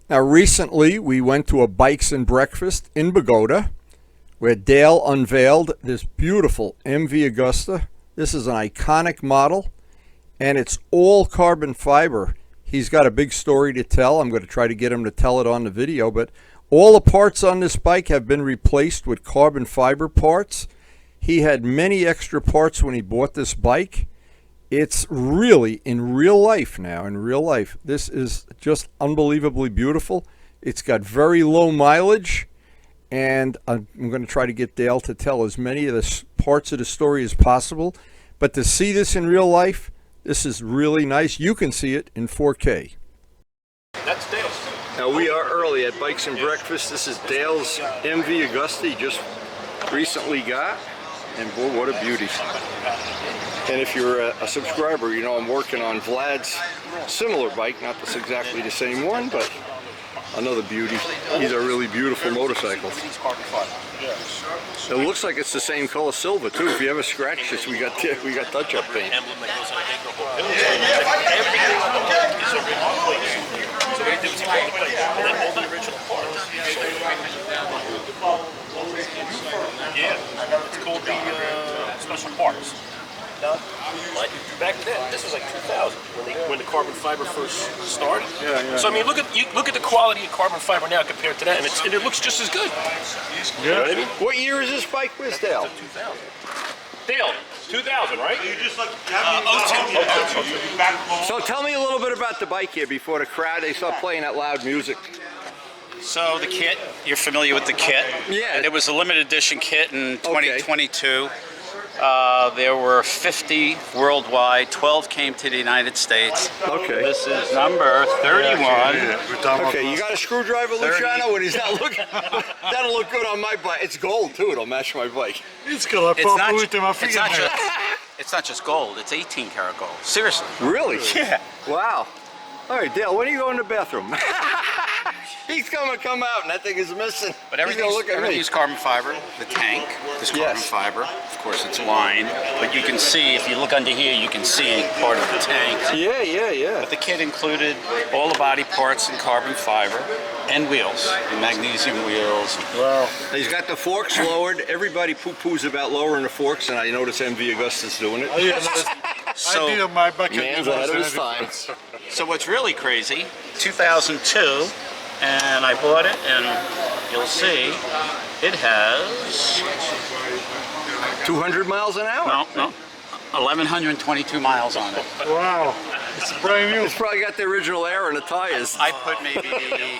Now, recently we went to a Bikes and Breakfast in Bogota where Dale unveiled this beautiful MV Augusta. This is an iconic model, and it's all carbon fiber. He's got a big story to tell. I'm going to try to get him to tell it on the video, but all the parts on this bike have been replaced with carbon fiber parts. He had many extra parts when he bought this bike. It's really in real life now, in real life. This is just unbelievably beautiful. It's got very low mileage, and I'm going to try to get Dale to tell as many of the parts of the story as possible. But to see this in real life, this is really nice. You can see it in 4K. That's Dale's. Now we are early at Bikes and Breakfast. This is Dale's MV Augusta he just recently got, and boy, what a beauty. And if you're a subscriber, you know I'm working on Vlad's similar bike, not this exactly the same one, but another beauty. These are really beautiful motorcycles. It looks like it's the same color silver too. If you ever scratch this, we got touch-up paint. So what he did was he pulled the plate and then all the original parts. Yeah, it's called the special parts. Like back then, this was like 2000 when the carbon fiber first started. Yeah. So I mean, look at the quality of carbon fiber now compared to that, and it looks just as good. You know what I mean? What year is this bike with, Dale? 2000. Dale, 2000, right? You just like 02. So tell me a little bit about the bike here before the crowd, they start playing that loud music. So the kit, you're familiar with the kit? Yeah. It was a limited edition kit in 2022. There were 50 worldwide, 12 came to the United States. Okay. This is number 31. Okay, you got a screwdriver, Luciano? When he's not looking, that'll look good on my bike. It's gold too, it'll match my bike. It's not just gold, it's 18 karat gold. Seriously. Really? Yeah. Wow. All right, Dale, when are you going to the bathroom? He's going to come out and that thing is missing. But everything's carbon fiber. The tank is carbon fiber. Of course, it's lined. But you can see, if you look under here, you can see part of the tank. Yeah. But the kit included all the body parts in carbon fiber and wheels, and magnesium wheels. Wow. He's got the forks lowered. Everybody poo-poos about lowering the forks, and I notice MV Augusta's doing it. Oh, yeah, So, I did on my bucket. Man's ahead of his time. So what's really crazy, 2002, and I bought it, and you'll see, it has 200 miles an hour? No, 1,122 miles on it. Wow, it's brand new. It's probably got the original air in the tires. I put maybe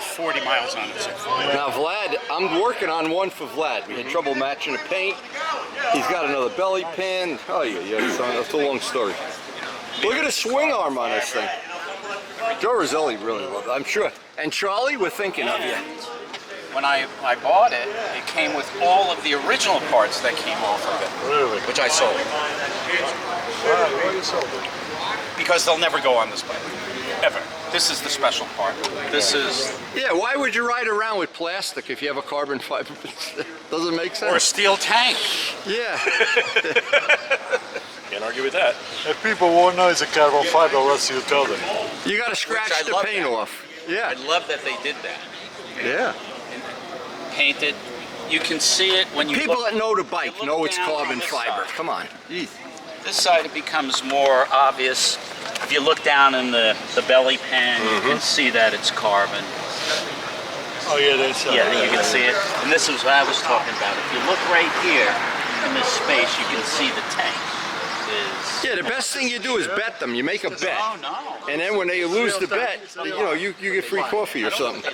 40 miles on it so far. Now Vlad, I'm working on one for Vlad. We had trouble matching the paint. He's got another belly pin. Oh yeah, it's a long story. Look at the swing arm on this thing. Joe Roselli really loved it, I'm sure. And Charlie, we're thinking of you. When I bought it, it came with all of the original parts that came off of it. Really? Which I sold. Why you sold it? Because they'll never go on this bike. Ever. This is the special part. This is... Yeah, why would you ride around with plastic if you have a carbon fiber? Doesn't make sense. Or a steel tank. Yeah. Can't argue with that. If people won't know it's a carbon fiber, what you tell them? You got to scratch I the love paint that. off. Yeah. I love that they did that. Yeah. Painted. You can see it when you People look, that know the bike you look know it's down carbon on this fiber. side. Come on. Jeez. This side it becomes more obvious. If you look down in the belly pan, you can see that it's carbon. Oh yeah, that's Yeah, you can see it. And this is what I was talking about. If you look right here in this space, you can see the tank. Yeah, the best thing you do is bet them. You make a bet. Oh, no. And then when they lose the bet, you know, you get free coffee or something.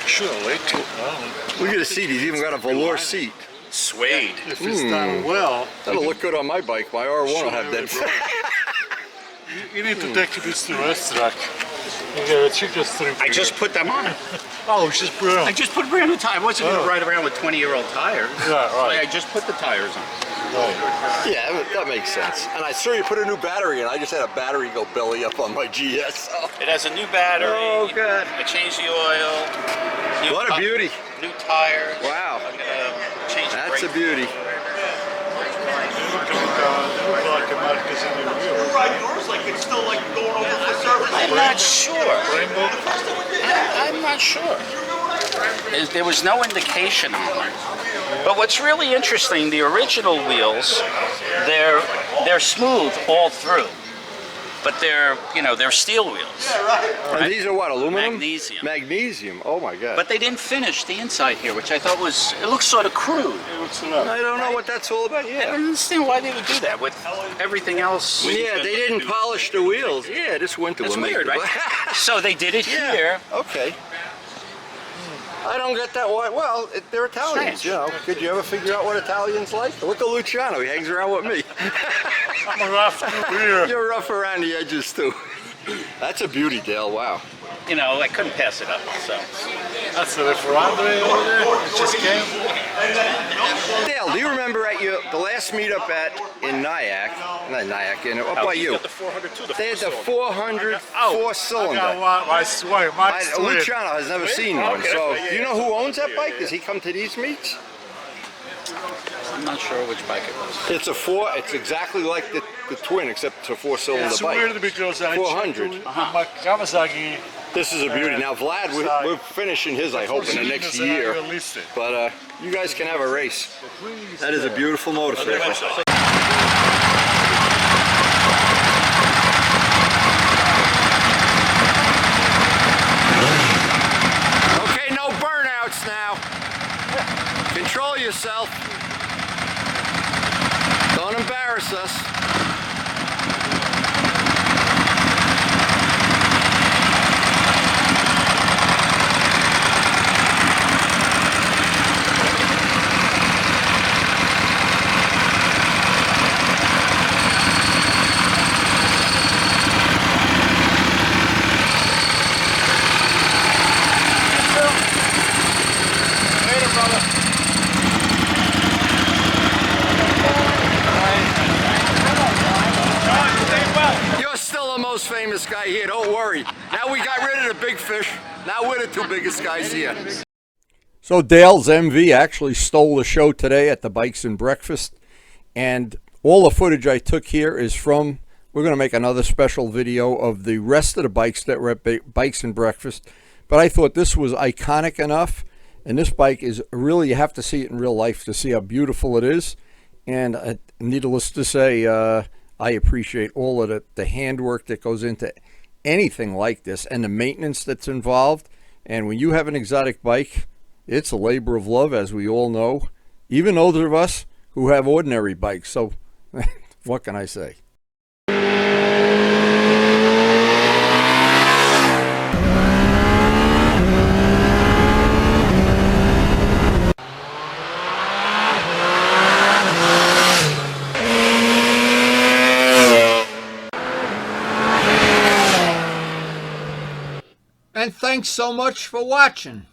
Sure, late. Look at the seat. He's even got a velour seat. Suede. If it's done well, That'll look good on my bike. My R1 will have that. you need to take this to the racetrack. You get the cheapest three. I just put them on. Oh, it's just brilliant. I just put brand new tires. I wasn't going to ride around with 20-year-old tires. Yeah, right. I just put the tires on. Yeah, that makes sense. And I saw you put a new battery in. I just had a battery go belly up on my GS. So. It has a new battery. Oh, God. I changed the oil. What a beauty. New tires. Wow. I'm going to change the That's brake. a beauty. I'm not sure. I'm not sure. There was no indication on it. But what's really interesting, the original wheels, they're smooth all through. But they're steel wheels. And these are what, aluminum? Magnesium. Magnesium, oh my God. But they didn't finish the inside here, which I thought it looks sort of crude. I don't know what that's all about, I yeah. don't understand why they would do that with everything else. Yeah, they didn't polish the wheels. Yeah, this winter That's will make weird, the- right? So they did it Yeah, here. okay. I don't get that why. Well, they're Italians, Strange. you know. Could you ever figure out what Italians like? Look at Luciano, he hangs around with me. I'm a rough here. You're rough around the edges too. That's a beauty, Dale, wow. I couldn't pass it up. So That's the Ferrandre over there. It just came. Dale, do you remember at the last meetup in Nyack, not Nyack, up by you? got the 400 too. They had the 400 I four-cylinder. got one. My swear, my swear. Luciano has never seen one, Okay, so yeah, do you know who owns that bike? Does he come to these meets? I'm not sure which bike it was. It's exactly like the twin, except it's a four-cylinder It's bike. weird because I 400. checked my Kawasaki. This is a beauty. Now, Vlad, we're finishing his, I hope, in the next year. But you guys can have a race. That is a beautiful motorcycle. Okay, no burnouts now. Control yourself. Don't embarrass us. You're still the most famous guy here, don't worry. Now we got rid of the big fish. Now we're the two biggest guys here. So Dale's MV actually stole the show today at the Bikes and Breakfast. And all the footage I took here is from, we're going to make another special video of the rest of the bikes that were at Bikes and Breakfast. But I thought this was iconic enough. And this bike is really, you have to see it in real life to see how beautiful it is. And needless to say, I appreciate all of the handwork that goes into anything like this and the maintenance that's involved. And when you have an exotic bike, it's a labor of love, as we all know, even those of us who have ordinary bikes. So what can I say? And thanks so much for watching.